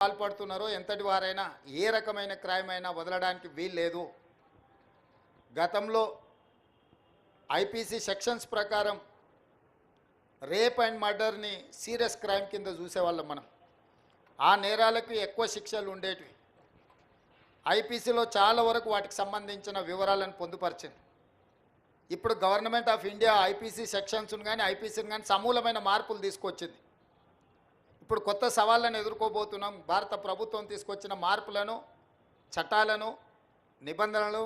పాల్పడుతున్నారో ఎంతటి వారైనా ఏ రకమైన క్రైమ్ అయినా వదలడానికి వీల్లేదు. గతంలో ఐపీసీ సెక్షన్స్ ప్రకారం రేప్ అండ్ మర్డర్ని సీరియస్ క్రైమ్ కింద చూసేవాళ్ళం మనం. ఆ నేరాలకు ఎక్కువ శిక్షలు ఉండేటివి. ఐపీసీలో చాలా వరకు వాటికి సంబంధించిన వివరాలను పొందుపరిచింది. ఇప్పుడు గవర్నమెంట్ ఆఫ్ ఇండియా ఐపీసీ సెక్షన్స్ను కానీ ఐపీసీని కానీ సమూలమైన మార్పులు తీసుకొచ్చింది. ఇప్పుడు కొత్త సవాళ్ళను ఎదుర్కోబోతున్నాం. భారత ప్రభుత్వం తీసుకొచ్చిన మార్పులను, చట్టాలను, నిబంధనలు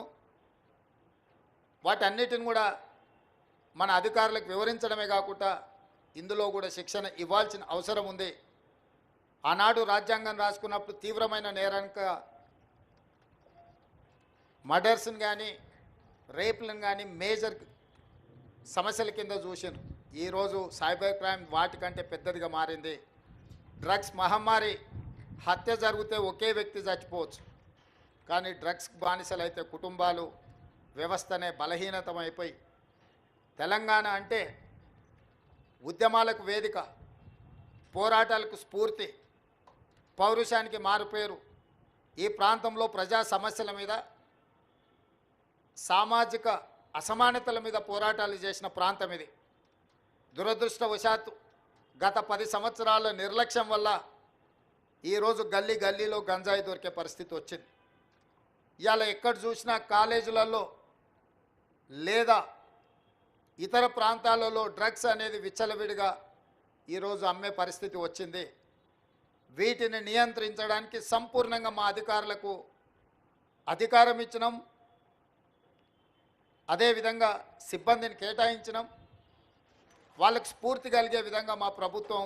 వాటన్నిటిని కూడా మన అధికారులకు వివరించడమే కాకుండా ఇందులో కూడా శిక్షణ ఇవ్వాల్సిన అవసరం ఉంది. ఆనాడు రాజ్యాంగం రాసుకున్నప్పుడు తీవ్రమైన నేరానికి మర్డర్స్ని కానీ రేపులను కానీ మేజర్ సమస్యల కింద చూసాను. ఈరోజు సైబర్ క్రైమ్ వాటికంటే పెద్దదిగా మారింది. డ్రగ్స్ మహమ్మారి, హత్య జరిగితే ఒకే వ్యక్తి చచ్చిపోవచ్చు, కానీ డ్రగ్స్ బానిసలైతే కుటుంబాలు, వ్యవస్థనే బలహీనతమైపోయి తెలంగాణ అంటే ఉద్యమాలకు వేదిక, పోరాటాలకు స్ఫూర్తి, పౌరుషానికి మారుపేరు. ఈ ప్రాంతంలో ప్రజా సమస్యల మీద, సామాజిక అసమానతల మీద పోరాటాలు చేసిన ప్రాంతం ఇది. దురదృష్టవశాత్తు గత 10 సంవత్సరాల నిర్లక్ష్యం వల్ల ఈరోజు గల్లీ గల్లీలో గంజాయి దొరికే పరిస్థితి వచ్చింది. ఇవాళ ఎక్కడ చూసినా కాలేజీలలో లేదా ఇతర ప్రాంతాలలో డ్రగ్స్ అనేది విచ్చలవిడిగా ఈరోజు అమ్మే పరిస్థితి వచ్చింది. వీటిని నియంత్రించడానికి సంపూర్ణంగా మా అధికారులకు అధికారం ఇచ్చినాం. అదేవిధంగా సిబ్బందిని కేటాయించినాం. వాళ్ళకు స్ఫూర్తి కలిగే విధంగా మా ప్రభుత్వం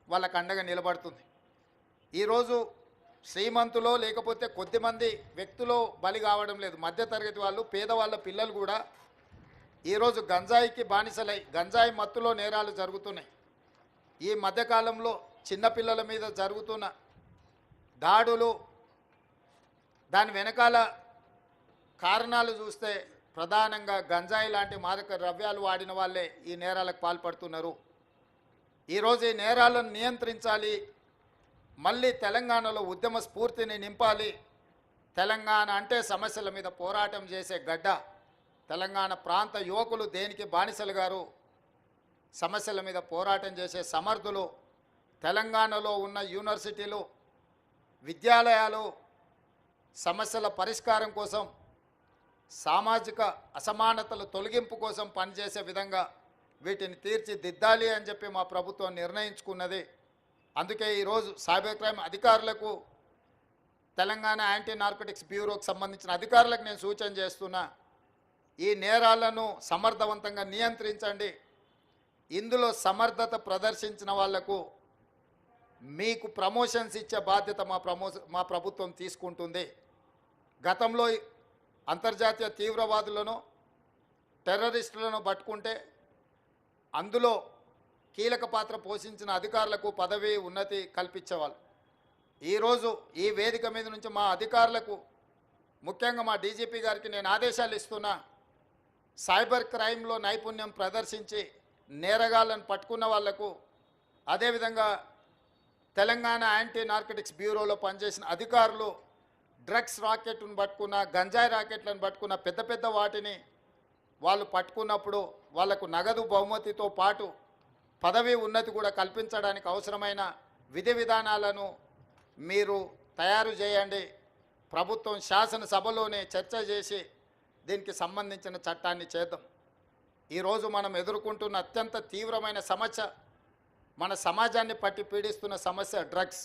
వాళ్ళకు అండగా నిలబడుతుంది. ఈరోజు శ్రీమంతులో లేకపోతే కొద్దిమంది వ్యక్తులు బలి కావడం లేదు. మధ్యతరగతి వాళ్ళు, పేదవాళ్ళ పిల్లలు కూడా ఈరోజు గంజాయికి బానిసలై గంజాయి మత్తులో నేరాలు జరుగుతున్నాయి. ఈ మధ్యకాలంలో చిన్నపిల్లల మీద జరుగుతున్న దాడులు, దాని వెనకాల కారణాలు చూస్తే ప్రధానంగా గంజాయి లాంటి మాదక ద్రవ్యాలు వాడిన వాళ్ళే ఈ నేరాలకు పాల్పడుతున్నారు. ఈరోజు ఈ నేరాలను నియంత్రించాలి. మళ్ళీ తెలంగాణలో ఉద్యమ స్ఫూర్తిని నింపాలి. తెలంగాణ అంటే సమస్యల మీద పోరాటం చేసే గడ్డ. తెలంగాణ ప్రాంత యువకులు దేనికి బానిసలు గారు, సమస్యల మీద పోరాటం చేసే సమర్థులు. తెలంగాణలో ఉన్న యూనివర్సిటీలు, విద్యాలయాలు సమస్యల పరిష్కారం కోసం, సామాజిక అసమానతల తొలగింపు కోసం పనిచేసే విధంగా వీటిని తీర్చిదిద్దాలి అని చెప్పి మా ప్రభుత్వం నిర్ణయించుకున్నది. అందుకే ఈరోజు సైబర్ క్రైమ్ అధికారులకు, తెలంగాణ యాంటీ నార్కోటిక్స్ బ్యూరోకి సంబంధించిన అధికారులకు నేను సూచన చేస్తున్నా. ఈ నేరాలను సమర్థవంతంగా నియంత్రించండి. ఇందులో సమర్థత ప్రదర్శించిన వాళ్లకు మీకు ప్రమోషన్స్ ఇచ్చే బాధ్యత మా ప్రభుత్వం తీసుకుంటుంది. గతంలో అంతర్జాతీయ తీవ్రవాదులను, టెర్రరిస్టులను పట్టుకుంటే అందులో కీలక పాత్ర పోషించిన అధికారులకు పదవి ఉన్నతి కల్పించేవాళ్ళు. ఈరోజు ఈ వేదిక మీద నుంచి మా అధికారులకు, ముఖ్యంగా మా డీజీపీ గారికి నేను ఆదేశాలు ఇస్తున్నా. సైబర్ క్రైమ్లో నైపుణ్యం ప్రదర్శించి నేరగాళ్లను పట్టుకున్న వాళ్లకు, అదేవిధంగా తెలంగాణ యాంటీ నార్కోటిక్స్ బ్యూరోలో పనిచేసిన అధికారులు డ్రగ్స్ రాకెట్లను పట్టుకున్న, గంజాయి రాకెట్లను పట్టుకున్న, పెద్ద పెద్ద వాటిని వాళ్ళు పట్టుకున్నప్పుడు వాళ్లకు నగదు బహుమతితో పాటు పదవి ఉన్నతి కూడా కల్పించడానికి అవసరమైన విధి విధానాలను మీరు తయారు చేయండి. ప్రభుత్వం శాసనసభలోనే చర్చ చేసి దీనికి సంబంధించిన చట్టాన్ని చేద్దాం. ఈరోజు మనం ఎదుర్కొంటున్న అత్యంత తీవ్రమైన సమస్య, మన సమాజాన్ని పట్టి పీడిస్తున్న సమస్య డ్రగ్స్.